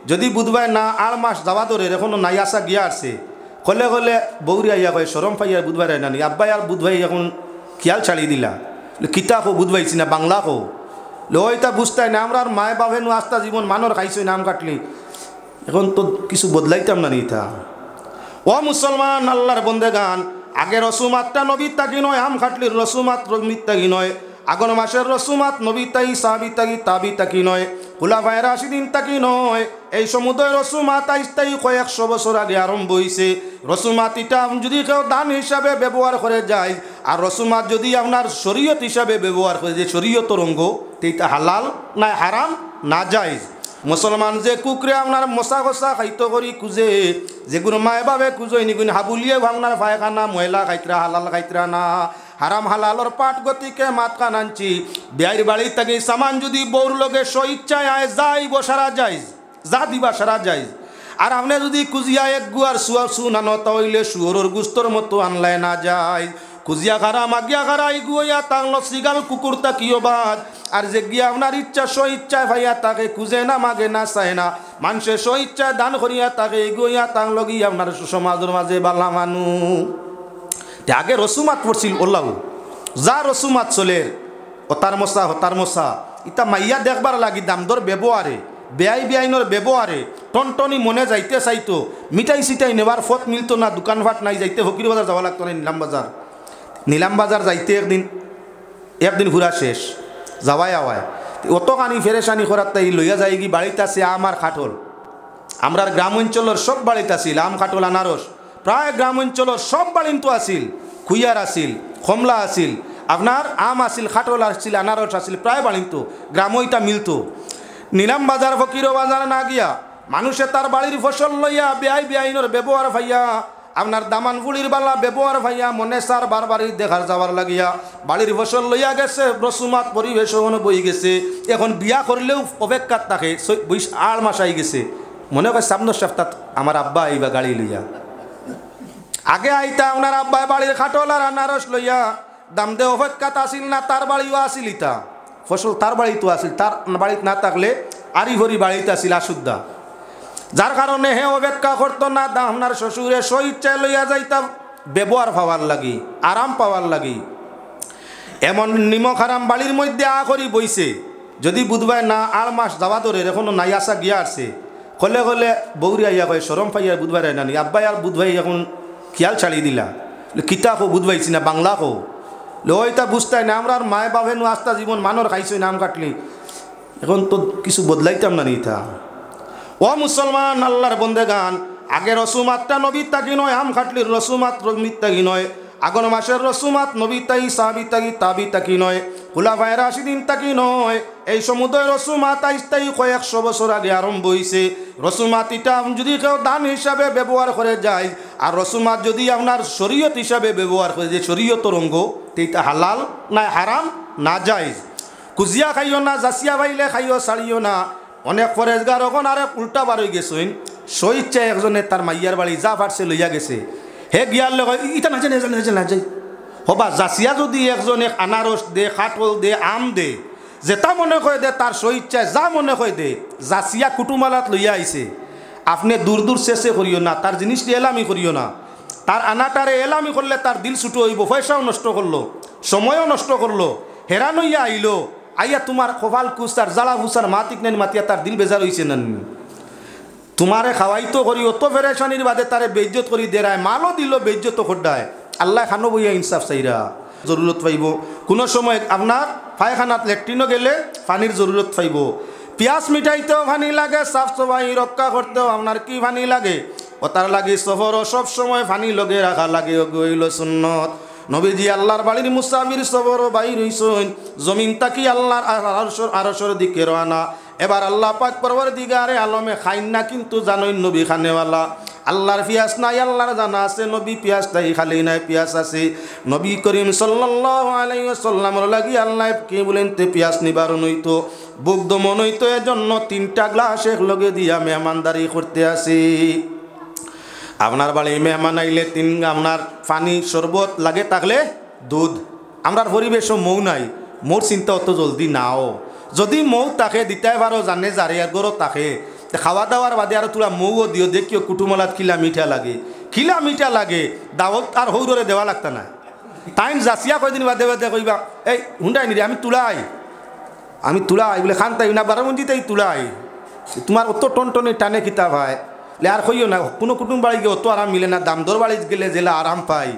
যদি বুধবার না 8 মাস যাওয়া ধরে এখনো নাই আসা গিয়া আসছে কলে কলে বৌরি আইয়া কয় সরম পাইয়া বুধবার নানি আব্বাই আর বুধবাই এখন খেয়াল ছাড়িয়ে দিলা কিতা কো বুধবাইছি না বাংলা কো ওইটা বুঝতাই না আমরা আর মায় বাপে নু আস্তা জীবন মানর খাইছো নাম কাটলি এখন তো কিছু বদলাইতাম না নিতা ও মুসলমান আল্লাহর বন্দেগান আগে রসুমাতটা নবী তাকি নয় আম খাটলির রসুমাত নবী তাকি নয় আগন মাসের রসুমাত নবী তাই সাহাবী তাকি তাবি তাকি নয় খুলাফায়ে রাশিদিন তাকি নয় এই সমুদয় রসুমাত আইস্তাই কয়েকশো বছর আগে আরম্ভ হয়েছে রসুমাত এটা যদি কেউ দান হিসাবে ব্যবহার করে যায় আর রসুমাত যদি আপনার শরীয়ত হিসাবে ব্যবহার করে যে শরীয়ত রঙ্গ সেইটা হালাল না হারাম না জায়েজ মুসলমান যে কুকরে আপনার মশা গসা খাইতো করি খুঁজে যেগুলো মায়ে বাবে খুঁজো নিগুণ হাবুলিয়ে আপনার পায়খানা ময়লা খাইতরা হালাল খাইতরা না হারাম হালালর পাট গতিকে মাত কানানছি বিয়ের বাড়ি থেকে সামান যদি বউর লগে স্বইচ্ছায় আয় যাইব সারা যাইজ যা দিবা সারা যাইজ আর আপনি যদি কুজিয়া এক গুয়ার সুয়ার সুনানো তাইলে শুয়োরের গুস্তর মতো আনলায় না যায় কুজিয়া খারা মাগিয়া খারা ইগুয়া তাংলো সিগাল কুকুর তাকিও বাদ আর যে গিয়া আপনার ইচ্ছা স্বইচ্ছায় ভাইয়া তাকে খুঁজে না মাগে না চায় না মানুষের স্বইচ্ছায় দান করিয়া তাকে ইগুয়া তাংলো গিয়া আপনার সমাজের মাঝে বালা মানু আগে রসুমাত পড়ছিল ওল্লাহ যা রসুমাত চলের হতার মশা ইতা মাইয়া দেখবার লাগি দামদর ব্যবহারে বেআই বেআইনর ব্যবহারে টনটনি মনে যাইতে চাইতো মিঠাই সিটাই নেবার ফত মিলতো না দোকানপাট নাই যাইতে ফকির বাজার যাওয়া লাগতো না নীলাম বাজার যাইতে একদিন ঘুরা শেষ যাওয়াই আওয়ায় অত কানি ফেরেশানি করার তাই লইয়া যাই কি বাড়িতে আছে আম আর খাটল আমরা গ্রাম অঞ্চলের সব বাড়িতে আসিল আম খাটল আনারস প্রায় গ্রাম অঞ্চলের সব বাড়িতে আসিল খুইয়ার আসিল কমলা আসিল আপনার আম আসিল খাটল আসিল আনারস আসিল প্রায় বাড়িতো গ্রামইটা মিলতো নীলাম বাজার ফকির বাজার না গিয়া মানুষে তার বাড়ির ফসল লইয়া বেআই বেআইনের ব্যবহার ভাইয়া আপনার দামান ফুলির বালা ব্যবহার ভাইয়া মনে সার বারবারই দেখার যাওয়ার লাগিয়া বাড়ির ফসল লইয়া গেছে রসুমাত পরিবেশ বই গেছে এখন বিয়া করলেও অপেক্ষাত থাকে 8 মাস আই গেছে মনে হয় সামনের সপ্তাহ আমার আব্বা আইবা গাড়ি লইয়া আগে আইতা আপনার আব্বা বাড়ির খাটল আর আনারস লইয়া দাম দে অপেক্ষাত আসিল না তার বাড়িও আসিল ইতা ফসল তার বাড়িতেও আসিল তার বাড়িতে না থাকলে আরি ভরি বাড়িতে আসিল আসুদ্দা যার কারণে হে অপেক্ষা করতো না আপনার শ্বশুরে স্বইচ্ছায় লইয়া যাইতা ব্যবহার পাওয়ার লাগি আরাম পাওয়ার লাগি এমন নিমখ আরাম বাড়ির মধ্যে করি বইছে যদি বুধবার না 8 মাস যাওয়া ধরে এখনো নাই আসা গিয়া আসছে কলে কলে বৌরি আইয়া কয় সরম পাইয়া বুধবার নানি আব্বাই আর বুধবাই এখন খেয়াল ছাড়িয়ে দিলা কিতা কো বুধবাইছি না বাংলা কো ওইটা বুঝতাই না আমরা আর মায় বাপে নু আস্তা জীবন মানর খাইছো নাম কাটলি এখন তো কিছু বদলাইতাম না নিতা ও মুসলমান আল্লাহর বন্দেগান আগে রসুমাতটা নবী তাকি নয় আম খাটলির রসুমাত নবী তাকি নয় আগন মাসের রসুমাত নবী তাই সাহাবী তাকি তাবি তাকি নয় খুলাফায়ে রাশিদিন তাকি নয় এই সমুদয় রসুমাত আইস্তাই কয়েকশো বছর আগে আরম্ভ হয়েছে রসুমাত এটা যদি কেউ দান হিসাবে ব্যবহার করে যায় আর রসুমাত যদি আপনার শরীয়ত হিসাবে ব্যবহার করে যে শরীয়ত রঙ্গ সেইটা হালাল না হারাম না জায়েজ কুজিয়া খাইও না জাসিয়া বাইলে খাইও ছাড়িও না অনেক ফরেজগার ওখান আরে উল্টা বার হয়ে গেছেন স্বইচ্ছায় একজনে তার মাইয়ার বাড়ি যা পারছে লইয়া গেছে হে গিয়ার লোক ইটা না যাই হবা জাসিয়া যদি একজনে আনারস দে খাটল দে আম দে যেটা মনে করে দে তার স্বইচ্ছায় যা মনে করে দে জাসিয়া কুটুমালাত লইয়া আইছে আপনি দূর দূর শেষে করিও না তার জিনিসটি এলামি করিও না তার আনাটারে এলামি করলে তার দিল ছুটো হইব পয়সাও নষ্ট করলো সময়ও নষ্ট করলো হেরান হইয়া আইলো আইয়া তোমার কপাল কুস্তার জ্বালা ভুসার মাতিক নেন মাতিয়া তার দিল বেজার হইছে না তোমারে খাওয়াইতো করি অত ফেরেশানির বাদে তারে বেইজ্জত করি দেরায় মালও দিল বেইজ্জত খোড্ডায় আল্লাহ খানো বইয়া ইনসাফ চাইরা জরুরত পাইব কোনো সময় আপনার পায়খানাত ল্যাট্রিনও গেলে পানির জরুরত পাইব পিয়াজ মিঠাইতেও পানি লাগে সাফ সফাই রক্ষা করতেও আপনার কি পানি লাগে ও তার লাগে সফরও সব সময় পানি লগে রাখা লাগে গইল সুন্নত নবীজি আল্লাহর বাড়ির মুসাফির সফরও বাইর হইছেন জমিন তাকি আল্লাহর আরশের দিকে রওনা এবার আল্লাহ পাক পরওয়ারদিগারে আলমে খাইন না কিন্তু জানোই নবী খানেওয়ালা আল্লাহর পিয়াস নাই আল্লাহর জানা আছে নবী পিয়াস নাই খালি নাই পিয়াস আছে নবী করিম সাল্লাল্লাহু আলাইহি ওয়াসাল্লামের লাগি আল্লাহ কি বলেন তে পিয়াস নিবারণ হইতো বুক দমন হইতো এজন্য 3টা গ্লাস এক লগে দিয়া মেহমানদারি করতে আসি আপনার বাড়ি মেহমান আইলে আপনার পানি শরবত লাগে থাকলে দুধ আমরার পরিবেশও মৌ নাই মোর চিন্তা অত জলদি নাও যদি মৌ তাকে দিতে পারো জানে যারে আর গরো তাকে খাওয়া দাওয়ার বাদে আর তোরা মৌও দিও দেখিও কুটুমলাত খিলা মিঠা লাগে দাওয়াত আর হৌরে দেওয়া লাগতা না টাইম যাচিয়া কয়দিন বাদে বাদে কইবা এই হুন্ডাই নিরে আমি তুলাই বলে খান তাই না বারামন্দিতেই তুলাই তোমার অত টনটনে টানে কিতাব হয় আর কইও না কোনো কুটুম বাড়ি গিয়ে অত আরাম মিলে না দামদর বাড়ি গেলে জেলা আরাম পাই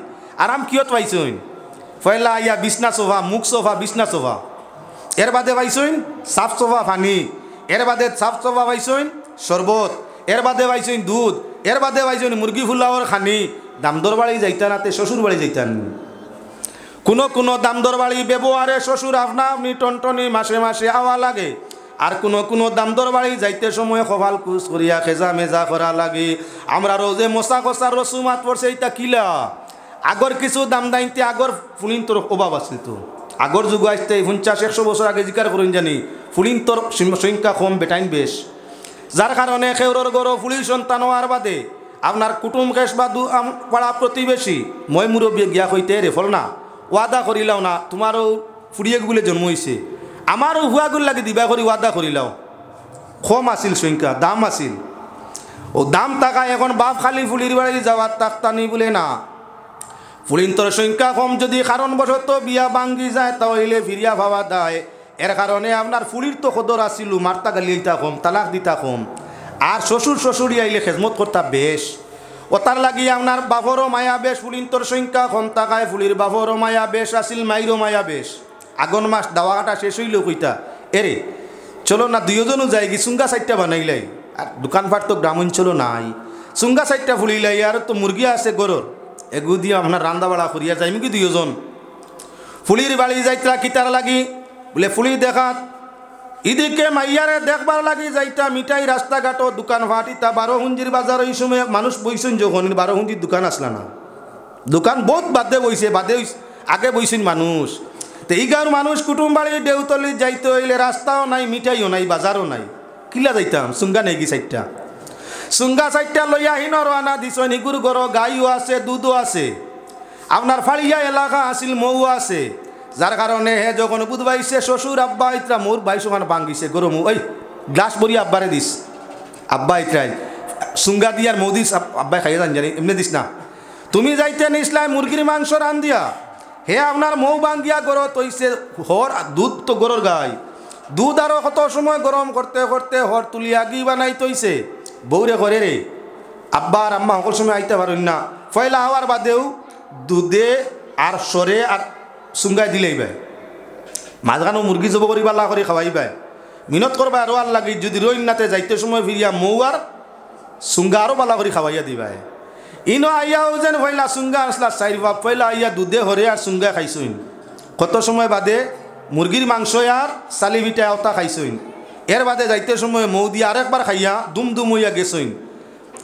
আরাম কিয়ত পাইছইন পয়লা ইয়া বিছনা সোফা মুখ সোফা বিছনা সোফা এর বাদে পাইছইন সাফ সোফা পানি এর বাদে সাফ সোফা পাইছইন শরবত এর বাদে পাইছইন দুধ এর বাদে পাইছইন মুরগি ফুলাওয়ার খানি দামদর বাড়ি যাইতান আতে শ্বশুর বাড়ি যাইতান কোনো দামদর বাড়ি ব্যবহারে শ্বশুর আপনি টনটনি মাসে মাসে আওয়া লাগে আর কোনো দামদর বাড়ি যাইতে সময় কপাল কুচ করিয়া খেজা মেজা করা লাগে আমরা রোজে মশা কষার রসুমাত পড়ছে এটা কিলা আগর কিছু দাম দাইতে আগর ফুলিন তোর অভাব আছিল তো আগর যুগ আসতে 50-100 বছর আগে জিকার করুন জানি ফুলিন তোর সংখ্যা কম বেটাইন বেশ যার কারণে খেউরর গরো ফুলির সন্তান হওয়ার বাদে আপনার কুটুম কেশ বা পাড়া প্রতিবেশী মই মুরব্বী গিয়া হইতে রে ফল না ওয়াদা করিলাও না তোমারও ফুড়িয়ে বলে জন্ম হয়েছে আমারও হুয়াগুল লাগে দিবা করি ওয়াদা করিলাও কম আছিল সংখ্যা দাম আছিল ও দাম টাকা এখন বাপ খালি ফুলির বাড়ি যাওয়ার তাকতানি বলে না ফুলিন্তর সংখ্যা কম যদি কারণবশত বিয়া ভাঙ্গি যায় তাহলে ফিরিয়া ভাবা দেয় এর কারণে আপনার ফুলির তো খদর আসিল মারতা গালিটা কম তালাক দিতা কম আর শ্বশুরি আইলে খেজমত করতা বেশ ও তার লাগি আপনার বাপরও মায়া বেশ ফুলিন্তর সংখ্যা কম টাকায় ফুলির বাপরও মায়া বেশ আসিল মাইরও মায়া বেশ আগন মাস দাওয়া কাটা শেষ হইল কইতা এরে চলো না দুইজনও যাই কি চুঙ্গা সাইডটা বানাইলাই আর দোকানপাট তো গ্রাম অঞ্চলও নাই চুঙ্গা সাইডটা ফুলিলাই আর তো মুরগি আছে গরুর এগু দিয়ে আপনার রান্দা বাড়া করিয়া যাইম কি দুইজন ফুলির বাড়ি যাইতা কিতার লাগি বলে ফুলি দেখাত ইদিকে মাইয়ারে দেখবার লাগি যাইতা মিঠাই রাস্তাঘাট দোকানপাট ইতা 12 হুঞ্জির বাজার এই সময় মানুষ বইছেন যখন 12 হুঞ্জির দোকান আসলা না দোকান বহুত বাদে বইছে আগে বইছেন মানুষ তো এই গাঁর মানুষ কুটুম বাড়ি দেউতলি যাইতে হইলে রাস্তাও নাই মিঠাইও নাই বাজারও নাই কিলা যাইতাম চুঙ্গা নেই কি সাইডটা চুঙ্গা সাইডটা লইয়া হিন রানা দিছ নিগুর গর গাইও আছে দুধও আছে আপনার ফাড়িয়া এলাকা আসিল মৌ আছে যার কারণে হে যখন বুধবাইছে শ্বশুর আব্বা ইতরা মোর ভাই সমান ভাঙ্গিছে গরম ওই গ্লাস ভরি আব্বারে দিস আব্বা ইতরাই চুঙ্গা দিয়ার মৌ দিস আব্বাই খাইয়া যান জানি এমনি দিস না তুমি যাইতে নিসলাই মুরগির মাংস রান দিয়া হে আপনার মৌ ভাঙ্গিয়া গর তৈছে হর দুধ তো গরর গাই দুধ আরো কত সময় গরম করতে করতে হর তুলিয়া গি বানাই তৈছে বৌরে করে রে আব্বা আর আম্মা সকল সময় আইতে পারেন না ফয়লা হওয়ার বাদেও দুধে আর সরে আর চুঙ্গাই দিলেই ভাই মাঝখানো মুরগি জব করি বালা করে খাওয়াই ভাই মিনত করবা আরো আর লাগি যদি রইনাতে যাইতে সময় ফিরিয়া মৌ আর চুঙ্গা আরো বালা করে খাওয়াইয়া দিবাই ইনো আইয়াও যেন ফয়লা চুঙ্গা আসলা চাইর বাপ ফয়লা আইয়া দুধে হরে আর চুঙ্গা খাইছইন কত সময় বাদে মুরগির মাংস আর চালি ভিটা ওটা খাইছইন এর বাদে যাইতে সময় মৌ দিয়ে আরেকবার খাইয়া দুম হইয়া গেছইন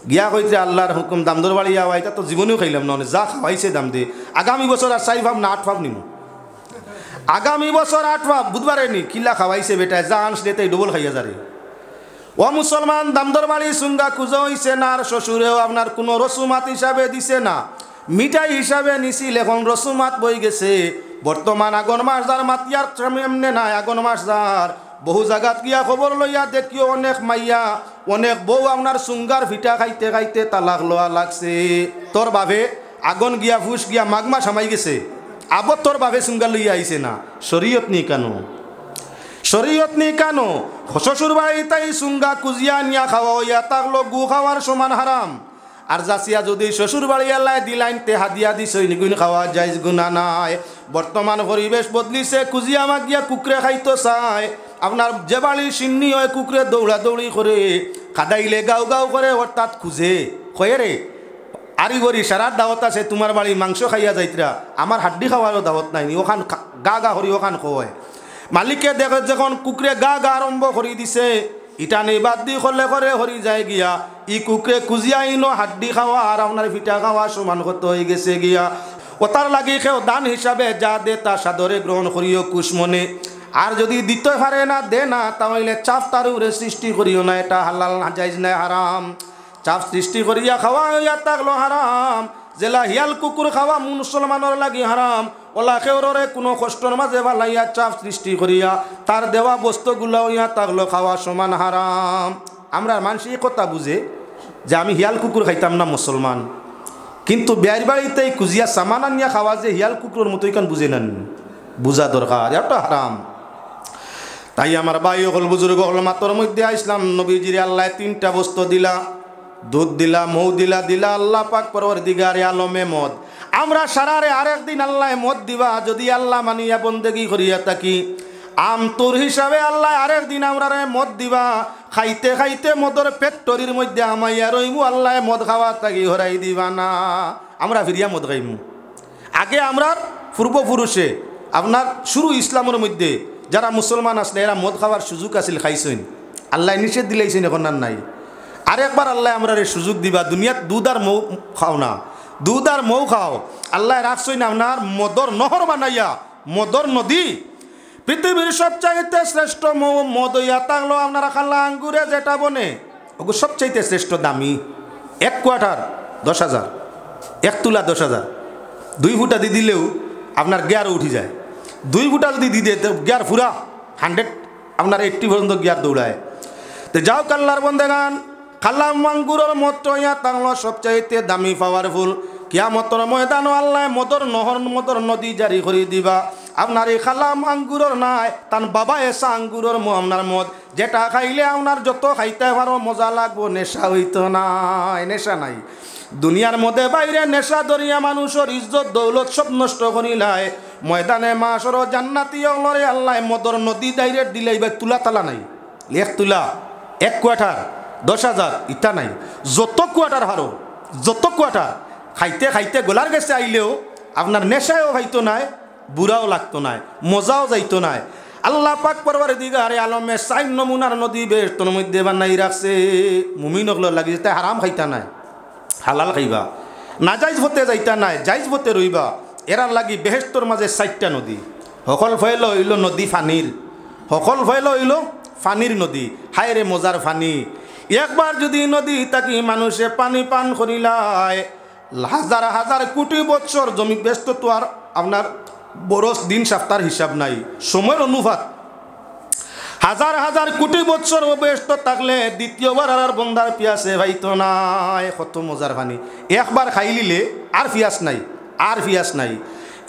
গিয়া কইতে আল্লাহর হুকুম দামদর বাড়ি যাওয়া এটা তো জীবনেও খাইলাম না যা খাওয়াইছে দাম দে আগামী বছর আর 4 ভাব না 8 ভাব নিমু আগামী বছর 8 ভাব বুধবারে নি কিলা খাওয়াইছে বেটায় যা আনস লেতে ডবল খাইয়া যারে ও মুসলমান দামদর বাড়ি চুঙ্গা খুঁজো হইছে না আর শ্বশুরেও আপনার কোনো রসুমাত হিসাবে দিছে না মিঠাই হিসাবে নিছিল এখন রসুমাত বই গেছে বর্তমান আগন মাস যার মাতিয়ার এমনে নাই আগন মাস যার বহু জায়গাত গিয়া খবর লইয়া দেখিও অনেক মাইয়া অনেক বউ আপনার চুঙ্গার ভিটা খাইতে খাইতে তালাক লওয়া লাগছে তোর বাবে আগুন গিয়া ফুস গিয়া মাঘ মাস হামাই গেছে আবার তোর বাবে চুঙ্গা লইয়া আইছে না শরীয়ত নি কেন শ্বশুর বাড়ি তাই চুঙ্গা কুজিয়া নিয়া খাওয়া হইয়া তাকলো গু খাওয়ার সমান হারাম আর যাচিয়া যদি শ্বশুর বাড়ি এলাই দিলাইন তে হাদিয়া দিছ নিগুন খাওয়া যাইজ গুণা নাই বর্তমান পরিবেশ বদলিছে কুজিয়া মাগিয়া কুকুরে খাইতো চায় আপনার যে বাড়ি সিন্নি হয় কুকুরে দৌড়াদৌড়ি করে খাদাইলে গাও গাও করে অর্থাৎ খুঁজে কয়ে রে আরি গরি সারার দাওয়াত আছে তোমার বাড়ি মাংস খাইয়া যাইতরা আমার হাড্ডি খাওয়ারও দাওয়াত নাই ওখান গা হরি ওখান কয় মালিকে দেখে যখন কুকুরে গা আরম্ভ করি দিছে ইটা নেই বাদ দি করলে করে হরি যায় গিয়া ই কুকুরে কুজিয়া ইনো হাড্ডি খাওয়া আর আপনার পিঠা খাওয়া সমান কত হয়ে গেছে গিয়া ও তার লাগি খেও দান হিসাবে যা দে তা সাদরে গ্রহণ করিও কুশমনে আর যদি দিতে পারে না দে না তাহলে চাপ তার উপরে সৃষ্টি করিও না এটা হালাল না জায়েজ না হারাম চাপ সৃষ্টি করিয়া খাওয়া হইয়া থাকলো হারাম জেলা হিয়াল কুকুর খাওয়া মুসলমানের লাগি হারাম ওলা খেউরে কোনো কষ্টর মাঝে ভালাইয়া চাপ সৃষ্টি করিয়া তার দেওয়া বস্তুগুলা হইয়া থাকলো খাওয়া সমান হারাম আমরা মানুষ এই কথা বুঝে যে আমি হিয়াল কুকুর খাইতাম না মুসলমান, কিন্তু বিয়ের বাড়িতে কুজিয়া সামান আনিয়া খাওয়া যে হিয়াল কুকুরের মতো এখান বুঝে নেন, বুঝা দরকার, এটা হারাম। তাই আমার ভাই হল বুজুর্গ হল মাতর মধ্যে ইসলাম নবীজির আল্লাহ 3টা বস্তু দিলা, দুধ দিলা, মৌ দিলা, দিলা আল্লাহ পাক পরওয়ারদিগারে আলমে মদ। আমরা সারারে আরেকদিন আল্লাহ মদ দিবা যদি আল্লাহ মানিয়া বন্দেগি করিয়া থাকি, আমতুর হিসাবে আল্লাহ আরেকদিন আমরা মদ দিবা, খাইতে খাইতে মদর ফ্যাক্টরির মধ্যে আমাইয়া রইমু, আল্লাহ মদ খাওয়া থাকি হরাই দিবা না, আমরা ফিরিয়া মদ খাইমু। আগে আমরা পূর্বপুরুষে আপনার শুরু ইসলামের মধ্যে যারা মুসলমান আসলে এরা মদ খাওয়ার সুযোগ আছিল, খাইছেন, আল্লাহ নিষেধ দিলেইছেন, এখন আর নাই। আরেকবার আল্লাহ আমরা সুযোগ দিবা, দুনিয়াত দুধ আর মৌ খাও না, দুধ আর মৌ খাও, আল্লাহ রাখছই না আপনার মদর নহর বানাইয়া, মদর নদী। পৃথিবীর সবচাইতে শ্রেষ্ঠ মদ হইয়া থাকলো আপনারা খাল্লা আঙ্গুরে যেটা বনে, ওগো সবচাইতে শ্রেষ্ঠ দামি। 1 কোয়ার্টার 10,000, 1 তুলা 10,000, 2 ফুটা দিয়ে দিলেও আপনার গিয়ারও উঠি যায়। 2 ফুটা যদি দিয়ে দেয় তো গিয়ার পুরা 100 আপনার 80 পর্যন্ত গিয়ার দৌড়ায়। তো যাও কাল্লার বন্দেগান, খাল্লা আঙ্গুরের মদ হইয়া থাকলো সবচাইতে দামি পাওয়ারফুল। কিয়ামতের ময়দানও আল্লাহ মদর নহর, মদর নদী জারি করে দিবা। আপনার এই খালাম আঙ্গুরের নাই, তার বাবা এসা আঙ্গুরের আপনার মদ, যেটা খাইলে আপনার যত খাইতে পারো মজা লাগবো, নেশা হইতো নাই, নেশা নাই। দুনিয়ার মধ্যে বাইরে নেশা ধরিয়া মানুষের ইজ্জত দৌলত সব নষ্ট করিলাই, ময়দানে মাসর জান্নাতি অলরে আল্লাহ মদর নদী ডাইরেক্ট দিলাই, ভাই তুলা তালা নাই, 1 তুলা 1 কোয়ার্টার 10,000 ইটা নাই। যত কোয়ার্টার হারো, যত কোয়ার্টার খাইতে খাইতে গোলার গেছে আইলেও আপনার নেশায়ও হইতো নাই, বুড়াও লাগতো নাই, মজাও যাইতো নাই। আল্লাহ পাক পরওয়ারদিগারে আলমে 4 নমুনার নদী বেহেশতের মধ্যে বানাই রাখছে। মুমিন হল লাগি যেতে হারাম খাইতা নাই, হালাল খাইবা, নাজাইজ হতে যাইতা নাই, জাইজ হতে রইবা। এরার লাগি বেহেশতর মাঝে 4টা নদী, সকল ফয়ল হইল নদী ফানির, সকল ফয়ল হইল ফানির নদী। হায় রে মজার ফানি, একবার যদি নদী তাকি মানুষে পানি পান করিলায়, হাজার হাজার কোটি বছর জমি ব্যস্ত তো আর আপনার বরস দিন সপ্তাহ হিসাব নাই, সময়ের অনুপাত। হাজার হাজার কোটি বছর ব্যস্ত থাকলে দ্বিতীয়বার আর বন্দার পিয়াসে ভাইতো নাই। কত মজার পানি, একবার খাই লিলে আর পিয়াস নাই, আর পিয়াস নাই।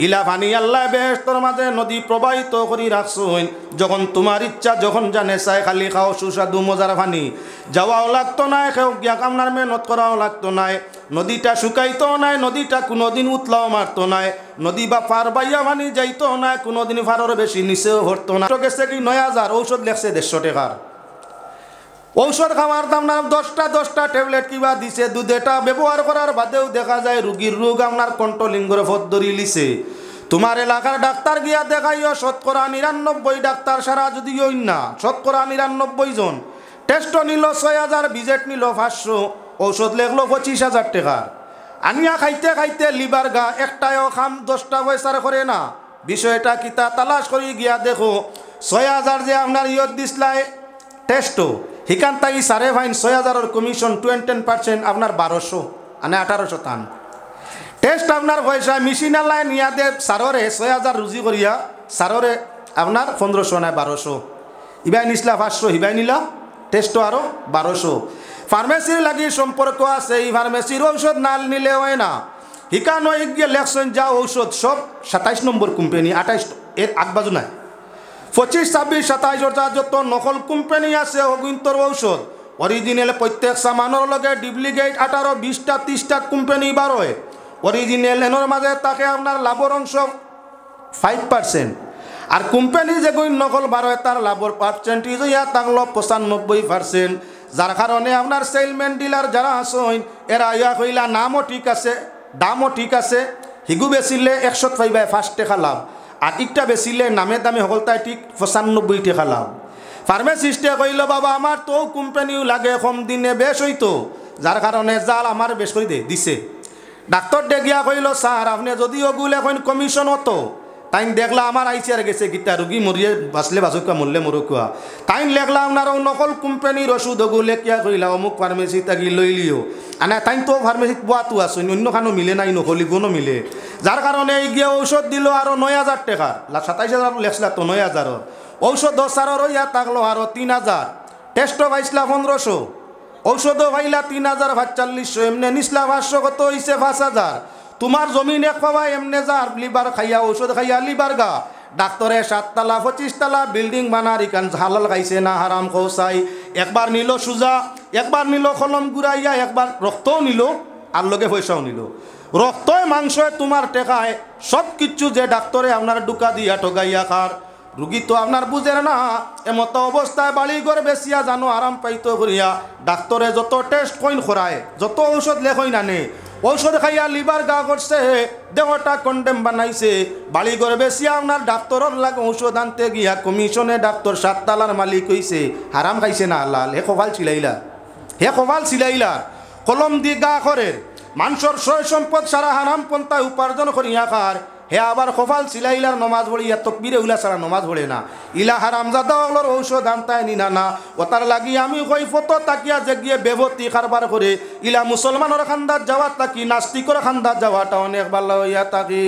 ইলা পানি আল্লাহ বেহেশতের মাঝে নদী প্রবাহিত করি রাখছুন, যখন তোমার ইচ্ছা যখন জানে চাই খালি খাও সুস্বাদু মজার পানি। যাওয়াও লাগতো নাই, খেও গিয়া কামনার মেহনত করাও লাগতো নাই, নদীটা শুকাইতো নাই, নদীটা কোনোদিন উতলাও মারতো নাই, নদী বা পার বাইয়া পানি যাইতো নাই, কোনোদিন পারর বেশি নিচেও ভরতো না। গেছে কি 9,000, ঔষধ লেখছে 150 টাকার। ঔষধ খাওয়ার দাম না 10টা ট্যাবলেট কিবা দিছে, দুধেটা ব্যবহার করার বাদেও দেখা যায় রুগীর রোগ আপনার কণ্ঠলিঙ্গর ফত ধরি লিছে। তোমার এলাকার ডাক্তার গিয়া দেখাইও, 99% ডাক্তার সারা যদি হইন না, 99% জন টেস্ট নিল 6,000, ভিজিট নিল 500, ঔষধ লেখলো 25,000 টাকার। আনিয়া খাইতে খাইতে লিভার গা, একটাও খাম 10টা পয়সার করে না। বিষয়টা কিতা তালাশ করি গিয়া দেখো 6,000 যে আপনার ইয়ত দিসলাই টেস্টও, হিকান তাই সারে ফাইন 6,000 কমিশন 20% আপনার 1200 মানে 1800 টান টেস্ট আপনার পয়সা মেশিন আল্লাহ নিয়া দে সাররে 6,000 রুজি করিয়া সাররে আপনার 1500 না 1200, ইবাই নিসলা 500, হিবাই নিলা টেস্টও আরও 1200। ফার্মেসির লাগি সম্পর্ক আছে, এই ফার্মেসির ঔষধ না নিলে হয় না। হিকান গিয়ে লেখছেন যা ঔষধ সব 27 নম্বর কোম্পানি, 28 এর আগবাজু নাই, 25, 26, 27 যত নকল কোম্পানি আছে অগুন্তর ঔষধ। অরিজিনাল প্রত্যেক সামানোর লগে ডুপ্লিকেট 18, 20টা 30টা কোম্পানি বার হয়। অরিজিনাল এনোর মাঝে তাকে আপনার লাভর অংশ 5%, আর কোম্পানি যেগুলো নকল বার হয় তার লাভর পার্সেন্টেজ ইয়া থাকলো 95%। যার কারণে আপনার সেলম্যান ডিলার যারা আসেন এরা ইয়া কইলা নামও ঠিক আছে, দামও ঠিক আছে, হিগু বেচিলে 100 পাইবা 5 টাকা লাভ, আর একটা বেচিলে নামে দামে সকলটাই ঠিক 95 টাকা লাভ। ফার্মাসিস্টে কইল বাবা আমার তো কোম্পানিও লাগে কম দিনে বেশ হইতো, যার কারণে জাল আমার বেশ করে দিছে। ডাক্তার ডেগিয়া কইল স্যার আপনি যদি ওগুলো এখন কমিশন হতো, তাই দেখলা আমার আইসিআর গেছে গীতা রুগী মরিয়ে বাঁচলে বাঁচুকা মরলে মরুকুয়া, তাই লেখলা আপনার নকল কোম্পানির ওষুধ ওগুলো কিয়া কইলা অমুক ফার্মেসি তাকি লইলিও আনা, তাই তো ফার্মেসিত বোয়াতো আছে অন্য খানো মিলে নাই, নকলি কোনো মিলে। যার কারণে এই গিয়ে ঔষধ দিল আরও 9,000 টাকার, 27,000 লেখলা তো 9,000, ঔষধ 10,000 ইয়া থাকলো আরও 3,000, টেস্টও পাইছিলা 1500, ঔষধও পাইলা 3000 এমনি নিসলা 500, কত হইছে 5000। তোমার জমিন এক পাবা এমনে যার লিভার খাইয়া ঔষধ খাইয়া লিভার গা, ডাক্তরে 7 তলা 25 তলা বিল্ডিং বানার ইকান হালাল খাইছে না হারাম খোসাই। একবার নিল সুজা, একবার নিল কলম গুড়াইয়া, একবার রক্তও নিল আর লগে পয়সাও নিল। রক্তয় মাংসয় তোমার টেকায় সব কিছু যে ডাক্তরে আপনার ডুকা দিয়া ঠগাইয়া খার। রুগী তো আপনার বুঝের না, এমতো অবস্থায় বাড়ি ঘর বেসিয়া জানো আরাম পাইতো করিয়া ডাক্তরে যত টেস্ট কইন করায়, যত ঔষধ লেখই নানে, ঔষধ খাইয়া লিভার গা করছে, দেহটা কন্ডেম বানাইছে। বাড়ি ঘর বেসিয়া আপনার ডাক্তরের লাগে ঔষধ আনতে গিয়া কমিশনে ডাক্তর 7 তালার মালিক হইছে। হারাম খাইছে না হালাল? হে কপাল ছিলাইলা, হে কপাল ছিলাইলা। কলম দি গা করে মানুষের সয় সম্পদ সারা হারাম পন্থায় উপার্জন করিয়া খার। হে আবার কপাল সিলাইলার নমাজ পড়িয়া তকবিরে উলা সারা নমাজ পড়ে না। ইলা হারাম জাদা ওগুলোর ঔষধ আনতায় নিনা না। ওতার লাগি আমি কই ফটো তাকিয়া যে গিয়ে বেভতি কারবার করে ইলা মুসলমানের খান্দার যাওয়া তাকি নাস্তিকর খান্দার যাওয়াটা অনেক ভালো হইয়া তাকি।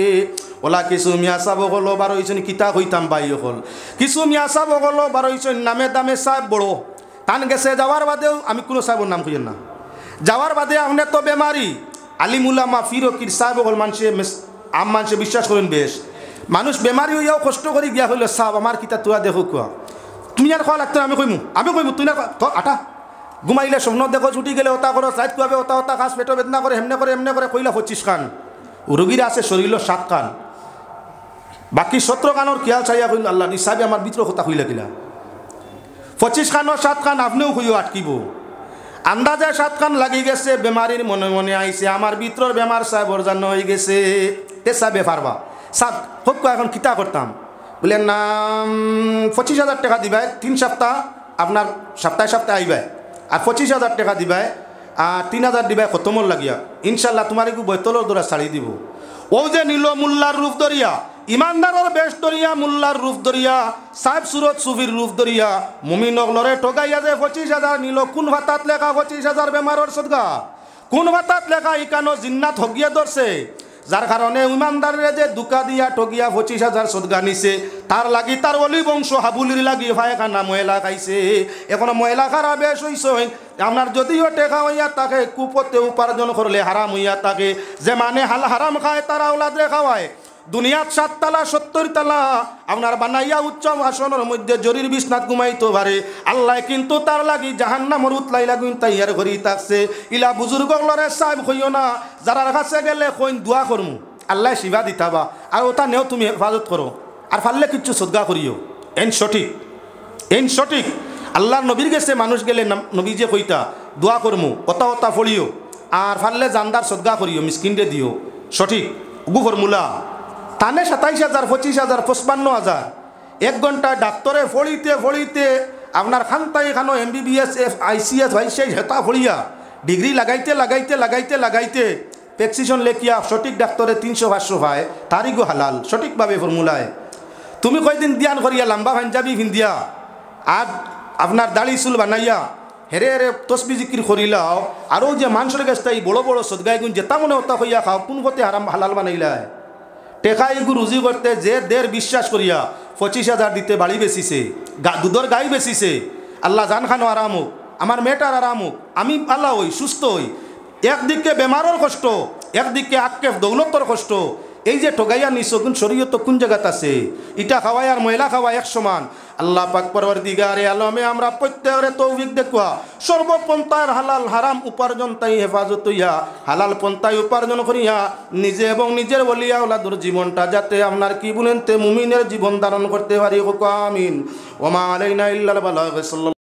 ওলা কিছু মিয়া সাব হলো বার হইছেন কিতা হইতাম বাই হল, কিছু মিয়া সাব হলো বার হইছেন নামে দামে সাহেব বড় টান গেছে যাওয়ার বাদেও, আমি কোনো সাহেবের নাম খুঁজেন না, যাওয়ার বাদে আপনি তো বেমারি আলিমুলামা ফিরকির সাহেব হল মানুষে আম মানুষে বিশ্বাস করেন বেশ। মানুষ বেমারি হইয়াও কষ্ট করে গিয়া হইল সাহেব আমার কিতা তোরা দেখো কুয়া, তুমি আর খাওয়া লাগতো আমি কইমু তুই না আটা ঘুমাইলে স্বপ্ন দেখো ছুটি গেলে ওটা করো সাইড কুয়াবে ওটা ওটা কাজ পেটো বেদনা করে এমনে করে কইলা 25 কান, রোগীরা আছে শরীর 7 কান, বাকি 17 কানের খেয়াল চাইয়া কইল আল্লাহ নিসাবি আমার ভিতর কথা কইলা কিলা 25 কানের 7 কান আপনিও কইও আটকিব। আন্দাজে 7 কান লাগি গেছে, বেমারির মনে মনে আইছে আমার ভিতর বেমার সাহেবর জান্ন হয়ে গেছে। তে সাহেবে পারবা সাহ হোক এখন কিতা করতাম বললেন না 25,000 টাকা দিবাই 3 সপ্তাহ, আপনার সপ্তাহে আইবাই আর 25,000 টাকা দিবাই আর 3,000 দিবাই খতমর লাগিয়া ইনশাল্লাহ তোমার একটু বৈতলর দ্বারা ছাড়ি দিব। ও যে নিল মোল্লার রূপ ধরিয়া, ইমানদারের বেশ ধরিয়া, মোল্লার রূপ ধরিয়া, সাহেব সুরত সুফির রূপ ধরিয়া মুমিনক লরে ঠগাইয়া যে 25,000 নিল। কোন ভাতাত লেখা 25,000 বেমারের সদগা? কোন ভাতাত লেখা ইকানো জিন্নাত হগিয়া ধরছে? যার কারণে ইমানদারের যে দুকা দিয়া ঠগিয়া 25,000 সদগা নিছে, তার লাগি তার অলি বংশ হাবুলির লাগি পায়খানা ময়লা খাইছে। এখন ময়লা খারা বেশ হইছে। আপনার যদিও টেকা হইয়া তাকে কুপতে উপার্জন করলে হারাম হইয়া থাকে। যে মানে হারাম খায় তারা ওলাদরে খাওয়ায়। দুনিয়াত 7 তালা 70 তালা আপনার বানাইয়া উচ্চ আসনের মধ্যে জরির বিছনাত ঘুমাইতে পারে, আল্লাহ কিন্তু তার লাগি জাহান্নামর উতলাই লাগুন তাইয়ার ঘরি থাকছে। ইলা বুজুর্গ লরে সাহেব হইও না, যারার কাছে গেলে কইন দোয়া করমু আল্লাহ শিবা দিতাবা আর ওটা নেও তুমি হেফাজত করো আর ফাললে কিচ্ছু সদগা করিও। এন সঠিক আল্লাহর নবীর গেছে মানুষ গেলে নবী যে কইতা দোয়া করমু ওটা ফলিও আর ফাললে জানদার সদগা করিও মিসকিনরে দিও। সঠিক গু ফর্মুলা তানে 27,000 25,000 55,000 1 ঘন্টায় ডাক্তরে ফড়িতে আপনার খান্তাই খানো MBBS ICS ভাইসাই হেতা ফড়িয়া ডিগ্রি লাগাইতে প্রেসক্রিপশন লেখিয়া সঠিক ডাক্তরে 300-500 পায়, তারই গো হালাল সঠিকভাবে ফর্মুলায়। তুমি কয়দিন দিয়ান করিয়া লম্বা পাঞ্জাবি ভিন্দিয়া আর আপনার দাড়ি চুল বানাইয়া হেরে তসবি জিকির করিলাও, আরও যে মানুষের কাছ তাই বড় বড় সদগাই গুণ যেতা মনে হতা হইয়া খাও, কোন পথে হারাম হালাল বানাইলায়? টেকা এগু রুজি করতে যে দের বিশ্বাস করিয়া 25,000 দিতে বাড়ি বেচিছে, দুধর গাই বেচিছে। আল্লাহ জান খানো আরাম হোক, আমার মেয়েটার আরাম হোক, আমি আল্লাহ হই সুস্থ হই। একদিকে বেমারের কষ্ট, একদিকে আক্কেফ দৌলতর কষ্ট। এই যে ঠগাইয়া নিছো কোন শরীয়ত কোন জায়গাত আছে? ইটা খাওয়াই আর ময়লা খাওয়াই এক সমান। আল্লাহ পাক পরওয়ারদিগারে আলমে আমরা প্রত্যেকের তৌফিক দেখুয়া সর্বপন্থার হালাল হারাম উপার্জন তাই হেফাজত হইয়া হালাল পন্থায় উপার্জন করিয়া নিজে এবং নিজের বলিয়া ওলাদুর জীবনটা যাতে আপনার কি বলেন তে মুমিনের জীবন ধারণ করতে পারি। আমিন। ওমা আলাইনা ইল্লাল বালাগ।